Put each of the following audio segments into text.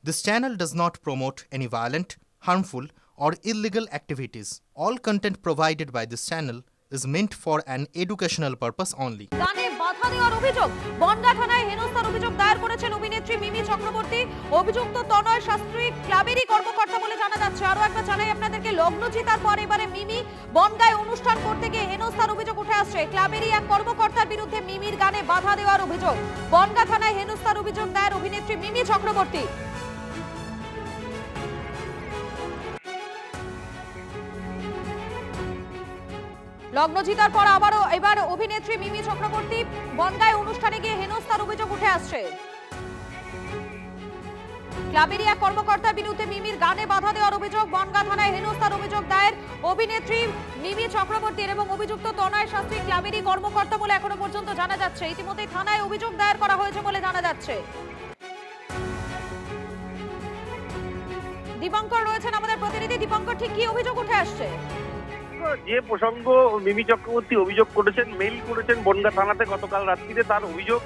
This channel does not promote any violent, harmful, or illegal activities. All content provided by this channel is meant for an educational purpose only. গানে বাধা দেওয়ার অভিযোগ, বনগাঁ থানায় হেনস্থার অভিযোগ দায়ের করেছেন অভিনেত্রী মিমি চক্রবর্তী। অভিযুক্ত তনয় শাস্ত্রী ক্লাবেরই কর্মকর্তা বলে জানা যাচ্ছে। আরো একবার জানাই আপনাদেরকে, লগ্নচিতার পর এবারে মিমি বনগাঁয় অনুষ্ঠান করতে গিয়ে হেনস্থার অভিযোগ উঠে আসছে। ক্লাবেরই এক কর্মকর্তার বিরুদ্ধে মিমির গানে বাধা দেওয়ার অভিযোগ। বনগাঁ থানায় হেনস্থার অভিযোগ দায়ের অভিনেত্রী মিমি চক্রবর্তী। লগ্নজিতার পর আবারও এবার অভিনেত্রী মিমি চক্রবর্তী বনগাঁয় অনুষ্ঠানে গিয়ে হেনস্থার অভিযোগ উঠে আসছে। ক্লাবেরই এক কর্মকর্তার বিরুদ্ধে মিমির গানে বাধা দেওয়ার অভিযোগ। বনগাঁ থানায় হেনস্থার অভিযোগ দায়ের অভিনেত্রী মিমি চক্রবর্তীর এবং অভিযুক্ত তনয় শাস্ত্রী ক্লাবেরই কর্মকর্তা বলে এখনো পর্যন্ত জানা যাচ্ছে। ইতিমধ্যে থানায় অভিযোগ দায়ের করা হয়েছে বলে জানা যাচ্ছে। দীপঙ্কর রয়েছেন আমাদের প্রতিনিধি। দীপঙ্কর, ঠিক কি অভিযোগ উঠে আসছে? যে প্রসঙ্গ মিমি চক্রবর্তী অভিযোগ করেছেন, মেইল করেছেন বনগাঁ থানাতে গতকাল রাত্রিতে, তার অভিযোগ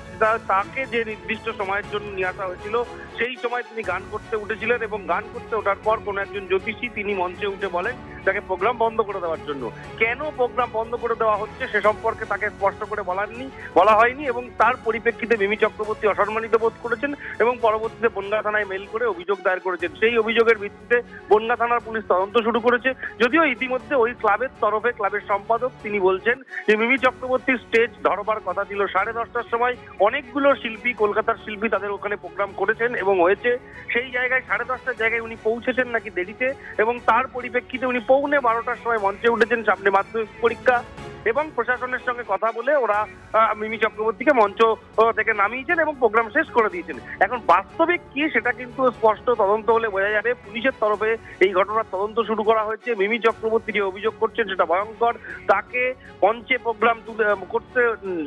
তাকে যে নির্দিষ্ট সময়ের জন্য নিয়ে আসা হয়েছিল সেই সময় তিনি গান করতে উঠেছিলেন এবং গান করতে ওঠার পর কোনো একজন জ্যোতিষী তিনি মঞ্চে উঠে বলেন তাকে প্রোগ্রাম বন্ধ করে দেওয়ার জন্য। কেন প্রোগ্রাম বন্ধ করে দেওয়া হচ্ছে সে সম্পর্কে তাকে স্পষ্ট করে বলা হয়নি এবং তার পরিপ্রেক্ষিতে মিমি চক্রবর্তী অসম্মানিত বোধ করেছেন এবং পরবর্তীতে বনগাঁ থানায় মেইল করে অভিযোগ দায়ের করেছেন। সেই অভিযোগের ভিত্তিতে বনগাঁ থানার পুলিশ তদন্ত শুরু করেছে। যদিও ইতিমধ্যে ওই ক্লাবের তরফে ক্লাবের সম্পাদক তিনি বলছেন যে মিমি চক্রবর্তীর স্টেজ ধরবার কথা ছিল 10:30টার সময়। অনেকগুলো শিল্পী, কলকাতার শিল্পী তাদের ওখানে প্রোগ্রাম করেছেন এবং হয়েছে। সেই জায়গায় 10:30টার জায়গায় উনি পৌঁছেছেন নাকি দেরিতে এবং তার পরিপ্রেক্ষিতে উনি 11:15টার সময় মঞ্চে উঠেছেন সামনে মাধ্যমিক পরীক্ষা এবং প্রশাসনের সঙ্গে কথা বলে ওরা মিমি চক্রবর্তীকে মঞ্চ থেকে নামিয়েছেন এবং প্রোগ্রাম শেষ করে দিয়েছেন। এখন বাস্তবিক কি সেটা কিন্তু স্পষ্ট তদন্ত হলে বোঝা যাবে। পুলিশের তরফে এই ঘটনার তদন্ত শুরু করা হয়েছে। মিমি চক্রবর্তী যে অভিযোগ করছেন সেটা ভয়ঙ্কর। তাকে মঞ্চে প্রোগ্রাম করতে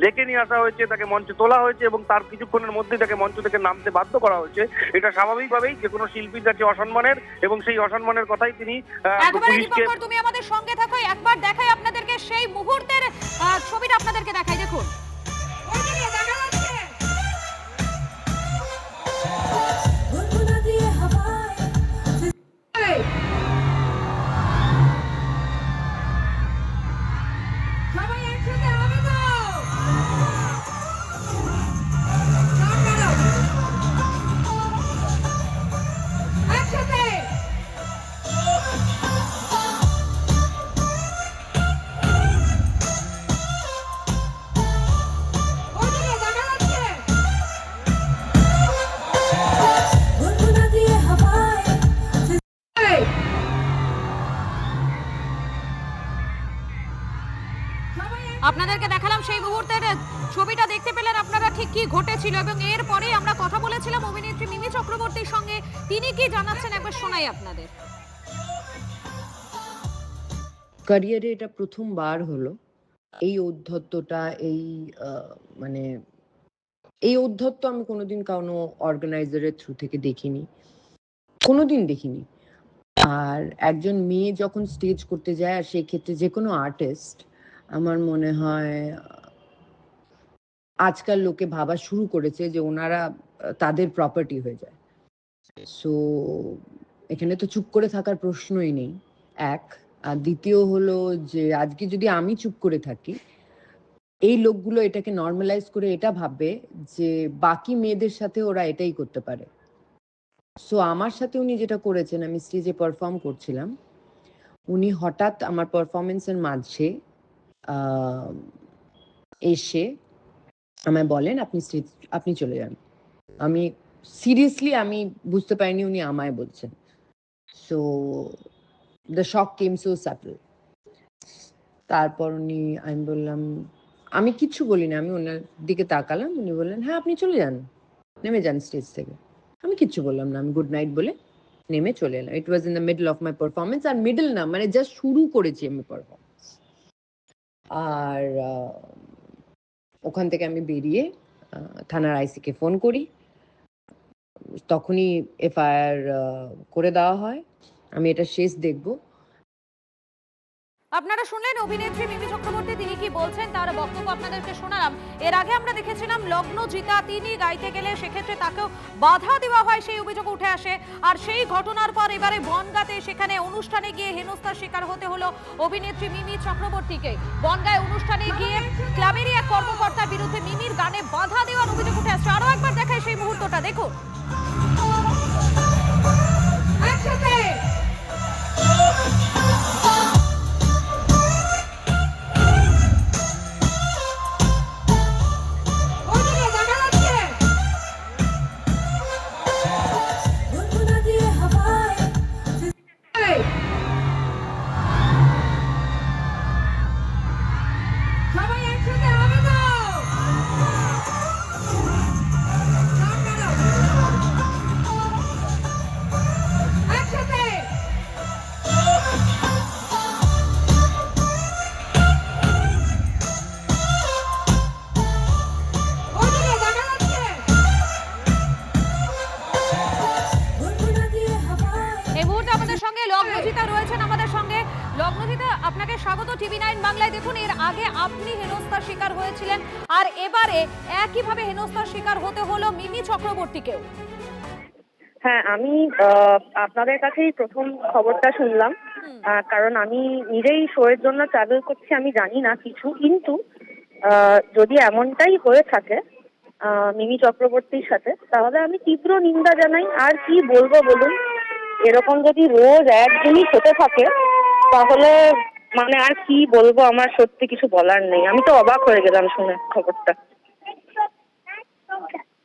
ডেকে নিয়ে আসা হয়েছে, তাকে মঞ্চে তোলা হয়েছে এবং তার কিছুক্ষণের মধ্যেই তাকে মঞ্চ থেকে নামতে বাধ্য করা হয়েছে। এটা স্বাভাবিকভাবেই যে কোনো শিল্পীর কাছে অসম্মানের এবং সেই অসম্মানের কথাই তিনি পুলিশকে। তুমি আমাদের সঙ্গে থাকো, একবার দেখাই আপনাদেরকে সেই মুহূর্তের ছবিটা আপনাদেরকে দেখাই, দেখুন। আপনাদেরকে দেখালাম সেই মুহূর্তের ছবিটা, দেখতে পেলেন আপনারা ঠিক কি ঘটেছিল এবং এরপরে আমরা কথা বলেছিলাম অভিনেত্রী মিমি চক্রবর্তীর সঙ্গে। তিনি কি জানাচ্ছেন একবার শোনাই আপনাদের। ক্যারিয়ারে এটা প্রথমবার হলো এই ঔদ্ধত্যটা, মানে এই ঔদ্ধত্য আমি কোনোদিন কোনো অর্গানাইজারের থ্রু থেকে দেখিনি, কোনোদিন দেখিনি। আর একজন মেয়ে যখন স্টেজ করতে যায়, আর সেই ক্ষেত্রে যে কোনো আর্টিস্ট, আমার মনে হয় আজকাল লোকে ভাবা শুরু করেছে যে ওনারা তাদের প্রপার্টি হয়ে যায়। সো এখানে তো চুপ করে থাকার প্রশ্নই নেই, এক। আর দ্বিতীয় হলো যে আজকে যদি আমি চুপ করে থাকি, এই লোকগুলো এটাকে নর্মালাইজ করে এটা ভাববে যে বাকি মেয়েদের সাথে ওরা এটাই করতে পারে। সো আমার সাথে উনি যেটা করেছেন, আমি স্টেজে পারফর্ম করছিলাম, উনি হঠাৎ আমার পারফরমেন্সের মাঝে এসে আমায় বলেন আপনি চলে যান। আমি সিরিয়াসলি আমি বুঝতে পারিনি উনি আমায় বলছেন। So the shock came so subtle. তারপর আমি বললাম, আমি কিচ্ছু বলি না, আমি ওনার দিকে তাকালাম, উনি বললেন হ্যাঁ আপনি চলে যান, নেমে যান স্টেজ থেকে। আমি কিচ্ছু বললাম না, আমি গুড নাইট বলে নেমে চলে এলাম। It was in the middle of my performance. আর মিডল না, মানে জাস্ট শুরু করেছি আমি পারফরমেন্স। আর ওখান থেকে আমি বেরিয়ে থানার আইসিকে ফোন করি, তখনই এফআইআর করে দেওয়া হয়। আমি এটা শেষ দেখব। আপনারা শুনলেন অভিনেত্রী মিমি চক্রবর্তী তিনি কি বলছেন তার বক্তব্য আপনাদেরকে শোনালাম। এর আগে আমরা দেখেছিলাম লগ্নজিতা তিনি গাইতে গেলে সেক্ষেত্রে তাকেও বাধা দেওয়া হয়, সেই অভিযোগ উঠে আসে। আর সেই ঘটনার পর এবারে বনগাঁতে সেখানে অনুষ্ঠানে গিয়ে হেনস্থার শিকার হতে হলো অভিনেত্রী মিমি চক্রবর্তীকে। বনগাঁয় অনুষ্ঠানে গিয়ে ক্লাবেরই এক কর্মকর্তার বিরুদ্ধে মিমির গানে বাধা দেওয়ার অভিযোগ উঠে আসছে। আরো একবার দেখায় সেই মুহূর্তটা দেখুন। এই মুহূর্তে আমাদের সঙ্গে লগ্নজিতা রয়েছেন আমাদের সঙ্গে। লগ্নজিতা, আপনাকে স্বাগত টিভি9 বাংলায়। দেখুন, এর আগে আপনি হেনস্থার শিকার হয়েছিলেন আর এবারে একইভাবে হেনস্থার শিকার হতে হলো মিমি চক্রবর্তীকেও। হ্যাঁ, আমি আপনাদের কাছেই প্রথম খবরটা শুনলাম, কারণ আমি নিজেই শো এর জন্য ট্রাভেল করছি, আমি জানি না কিছু। কিন্তু যদি এমনটাই হয়ে থাকে মিমি চক্রবর্তীর সাথে, তাহলে আমি তীব্র নিন্দা জানাই। আর কি বলবো বলুন, এরকম যদি রোজ এক জিনিস হতে থাকে তাহলে মানে আর কি বলবো, আমার সত্যি কিছু বলার নেই। আমি তো অবাক হয়ে গেলাম শুনে খবরটা।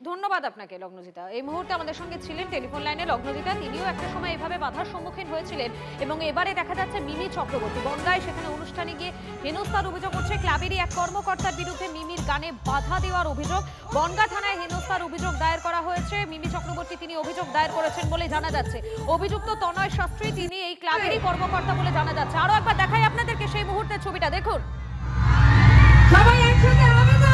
ধন্যবাদ আপনাকে লগ্নজিতা। এই মুহূর্তে আমাদের সঙ্গে ছিলেন টেলিফোন লাইনে লগ্নজিতা, তিনিও একটা সময় এভাবে বাধার সম্মুখীন হয়েছিলেন এবং এবারে দেখা যাচ্ছে মিমি চক্রবর্তী বনগাঁয় সেখানে অনুষ্ঠানে গিয়ে হেনস্থার অভিযোগ উঠছে। ক্লাবেরই এক কর্মকর্তার বিরুদ্ধে মিমির গানে বাধা দেওয়ার অভিযোগ। বনগাঁ থানায় হেনস্থার অভিযোগ দায়ের করা হয়েছে। মিমি চক্রবর্তী তিনি অভিযোগ দায়ের করেছেন বলে জানা যাচ্ছে। অভিযুক্ত তনয় শাস্ত্রী তিনি এই ক্লাবেরই কর্মকর্তা বলে জানা যাচ্ছে। আরো একবার দেখাই আপনাদেরকে সেই মুহূর্তের ছবিটা দেখুন। সবাই একসাথে হবে তো?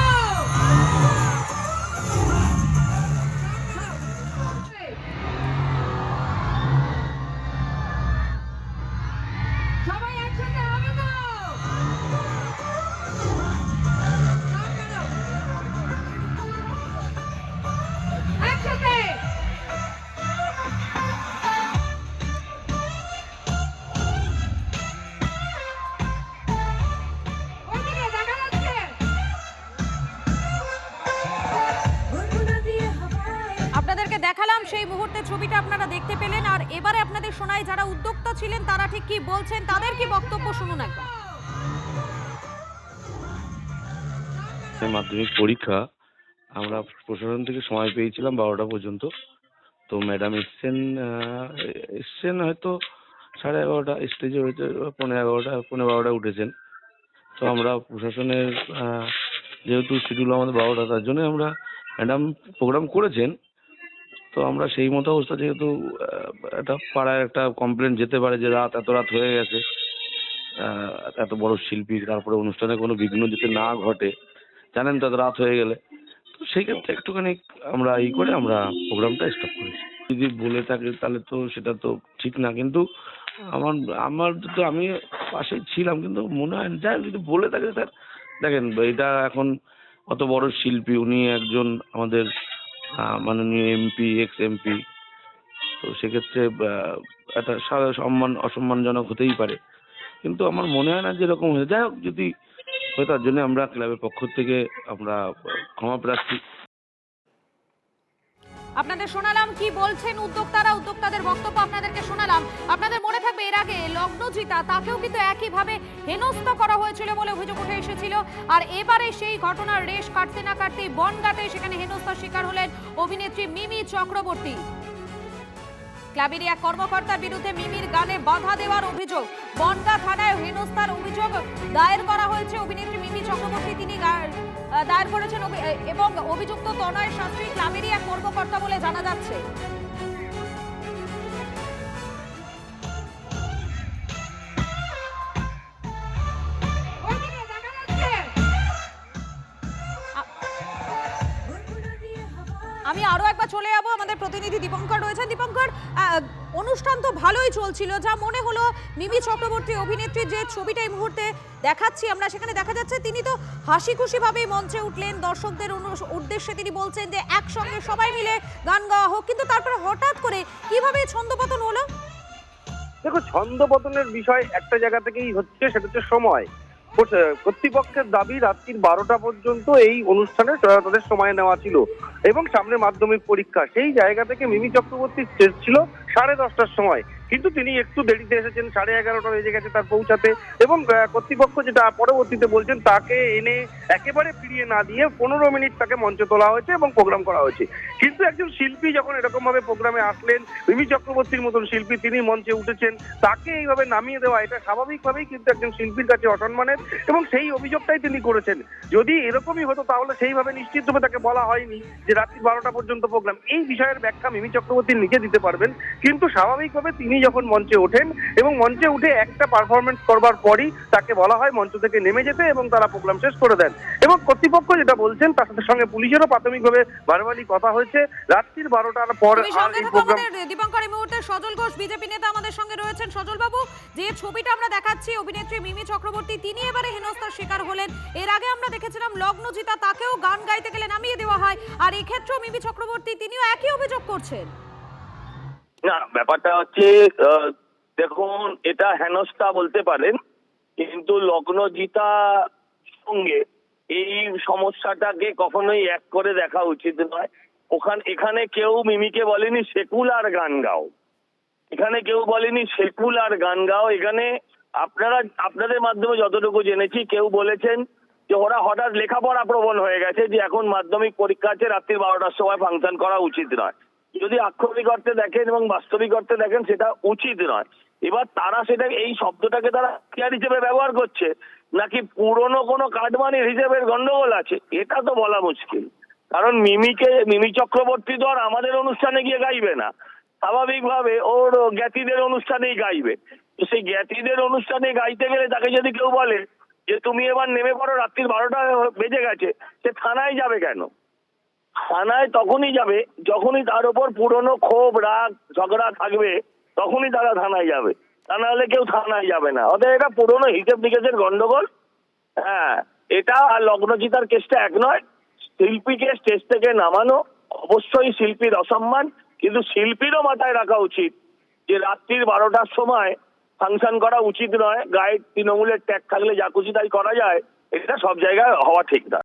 আপনাদেরকে দেখালাম সেই মুহূর্তের ছবিটা, আপনারা দেখতে পেলেন। আর এবারে আপনাদের শোনাই যারা উদ্যোক্তা ছিলেন তারা ঠিক কি বলছেন, তাদের কি বক্তব্য শুনুন একবার। মাধ্যমিক পরীক্ষা আমরা প্রশাসন থেকে সময় পেয়েছিলাম 12টা পর্যন্ত। তো ম্যাডাম এসছেন হয়তো 11:30, স্টেজে হয়েছে 11:15 উঠেছেন। তো আমরা প্রশাসনের যেহেতু শিডিউল আমাদের 12টা, তার জন্য আমরা ম্যাডাম প্রোগ্রাম করেছেন। তো আমরা সেই মতো অবস্থা, যেহেতু একটা পাড়ায় একটা কমপ্লেন যেতে পারে যে এত রাত হয়ে গেছে, এত বড় শিল্পী, তারপরে অনুষ্ঠানে কোনো বিঘ্ন যাতে না ঘটে, জানেন তো এত রাত হয়ে গেলে। তো সেই ক্ষেত্রে একটুখানি আমরা করে আমরা প্রোগ্রামটা স্টপ করেছি। যদি বলে থাকে তাহলে তো সেটা তো ঠিক না, কিন্তু আমার তো আমি পাশেই ছিলাম, কিন্তু মনে হয় যাই যদি বলে থাকে স্যার, দেখেন এটা এখন অত বড় শিল্পী, উনি একজন আমাদের মাননীয় এমপি, এক্স এমপি। তো সেক্ষেত্রে একটা অসম্মানজনক হতেই পারে, কিন্তু আমার মনে হয় না যে এরকম হয়ে যাই হোক। যদি হয় তার জন্য আমরা ক্লাবের পক্ষ থেকে আমরা ক্ষমা প্রার্থী। আপনাদের শোনালাম কি বলছেন উদ্যোক্তারা, উদ্যোক্তাদের বক্তব্য আপনাদেরকে শোনালাম। আপনাদের মনে থাকবে এর আগে লগ্নজিতা তাকেও কিন্তু একইভাবে হেনস্থা করা হয়েছিল বলে অভিযোগ উঠে এসেছিল। আর এবারে সেই ঘটনার রেশ কাটতে না কাটতেই বনগাঁতে সেখানে হেনস্থার শিকার হলেন অভিনেত্রী মিমি চক্রবর্তী। ক্লাবেরই এক কর্মকর্তার বিরুদ্ধে মিমির গানে বাধা দেওয়ার অভিযোগ। বনগাঁ থানায় হেনস্থার অভিযোগ দায়ের করা হয়েছে। অভিনেত্রী মিমি চক্রবর্তী তিনি দায়ের করেছেন এবং অভিযুক্ত তনয় শাস্ত্রী ক্লাবেরই এক কর্মকর্তা বলে জানা যাচ্ছে। আমি আরো একবার চলে যাবো আমাদের আমাদের প্রতিনিধি দীপঙ্কর রয়েছেন। দীপঙ্কর, অনুষ্ঠান তো ভালোই চলছিল, যা মনে হলো মিমি চক্রবর্তী অভিনেত্রীর যে ছবিটা এই মুহূর্তে দেখাচ্ছি আমরা, সেখানে দেখা যাচ্ছে তিনি তো হাসি খুশি ভাবেই মঞ্চে উঠলেন, দর্শকদের উদ্দেশ্যে তিনি বলছেন যে একসঙ্গে সবাই মিলে গান গাওয়া হোক, কিন্তু তারপরে হঠাৎ করে কিভাবে ছন্দপতন হলো? দেখো, ছন্দপতনের বিষয় একটা জায়গা থেকেই হচ্ছে, সেটা হচ্ছে সময়। কর্তৃপক্ষের দাবি রাত্রি 12টা পর্যন্ত এই অনুষ্ঠানে তাদের সময় নেওয়া ছিল এবং সামনে মাধ্যমিক পরীক্ষা। সেই জায়গা থেকে মিমি চক্রবর্তীর স্টেজ ছিল 10:30টার সময়, কিন্তু তিনি একটু দেরিতে এসেছেন, 11:30 বেজে গেছে তার পৌঁছাতে। এবং কর্তৃপক্ষ যেটা পরবর্তীতে বলছেন, তাকে এনে একেবারে ফিরিয়ে না দিয়ে 15 মিনিট তাকে মঞ্চে তোলা হয়েছে এবং প্রোগ্রাম করা হয়েছে। কিন্তু একজন শিল্পী যখন এরকম ভাবে প্রোগ্রামে আসলেন, মিমি চক্রবর্তীর মতন শিল্পী, তিনি মঞ্চে উঠেছেন, তাকে এইভাবে নামিয়ে দেওয়া এটা স্বাভাবিকভাবেই কিন্তু একজন শিল্পীর কাছে অসম্মানের, এবং সেই অভিযোগটাই তিনি করেছেন। যদি এরকমই হতো তাহলে সেইভাবে নিশ্চিতভাবে তাকে বলা হয়নি যে রাত্রি 12টা পর্যন্ত প্রোগ্রাম। এই বিষয়ের ব্যাখ্যা মিমি চক্রবর্তী নিজে দিতে পারবেন, কিন্তু স্বাভাবিকভাবে তিনি যখন মঞ্চে ওঠেন এবং মঞ্চে উঠে একটা পারফরমেন্স করবার পরই তাকে বলা হয় মঞ্চ থেকে নেমে যেতে, এবং তারা প্রোগ্রাম শেষ করে দেন। এবং কর্তৃপক্ষ যেটা বলছেন, তার সাথে সঙ্গে পুলিশেরও প্রাথমিকভাবে ভারবালি কথা হয়েছে, রাত্রি 12টার পর আর এই প্রোগ্রাম। দীপঙ্কর, এই মুহূর্তে সজল ঘোষ বিজেপি নেতা আমাদের সঙ্গে রয়েছেন। সজল বাবু, যে ছবিটা আমরা দেখাচ্ছি অভিনেত্রী মিমি চক্রবর্তী, তিনি এবারে হেনস্থার শিকার হলেন। এর আগে আমরা দেখেছিলাম লগ্নজিতা, তাকেও গান গাইতে গেলে নামিয়ে দেওয়া হয়, আর এই ক্ষেত্রেও মিমি চক্রবর্তী তিনিও একই অভিযোগ করছেন। না, ব্যাপারটা হচ্ছে দেখুন, এটা হেনস্থা বলতে পারেন, কিন্তু লগ্নজিতা সঙ্গে এই সমস্যাটাকে কখনোই এক করে দেখা উচিত নয়। এখানে কেউ মিমিকে বলেনি সেকুলার গান গাও, এখানে কেউ বলেনি সেকুলার গান গাও। এখানে আপনাদের মাধ্যমে যতটুকু জেনেছি, কেউ বলেছেন যে ওরা হঠাৎ লেখাপড়া প্রবণ হয়ে গেছে, যে এখন মাধ্যমিক পরীক্ষা আছে, রাত্রি 12টার সময় ফাংশন করা উচিত নয়। যদি আক্ষরিক অর্থে দেখেন এবং বাস্তবিক অর্থে দেখেন, সেটা উচিত নয়। এবার তারা সেটা, এই শব্দটাকে তারা হাতিয়ার হিসেবে ব্যবহার করছে, নাকি পুরনো কোনো কাটমানির হিসেবে গন্ডগোল আছে, এটা তো বলা মুশকিল। কারণ মিমি চক্রবর্তী তো আর আমাদের অনুষ্ঠানে গিয়ে গাইবে না, স্বাভাবিকভাবে ওর জ্ঞাতিদের অনুষ্ঠানেই গাইবে। তো সেই জ্ঞাতিদের অনুষ্ঠানে গাইতে গেলে তাকে যদি কেউ বলে যে তুমি এবার নেমে পড়ো, রাত্রি 12টা বেজে গেছে, সে থানায় যাবে কেন? থানায় তখনই যাবে যখনই তার উপর পুরনো ক্ষোভ, রাগ, ঝগড়া থাকবে, তখনই তারা থানায় যাবে, তা নাহলে কেউ থানায় যাবে না। অতএব এটা পুরনো হিসেব নিকেশের গন্ডগোল। হ্যাঁ, এটা আর লগ্নজিতার কেসটা এক নয়। শিল্পীকে স্টেজ থেকে নামানো অবশ্যই শিল্পীর অসম্মান, কিন্তু শিল্পীরও মাথায় রাখা উচিত যে রাত্রির 12টার সময় ফাংশন করা উচিত নয়। গায়ে তৃণমূলের ট্যাগ থাকলে যা খুশি তাই করা যায়, এটা সব জায়গায় হওয়া ঠিক না।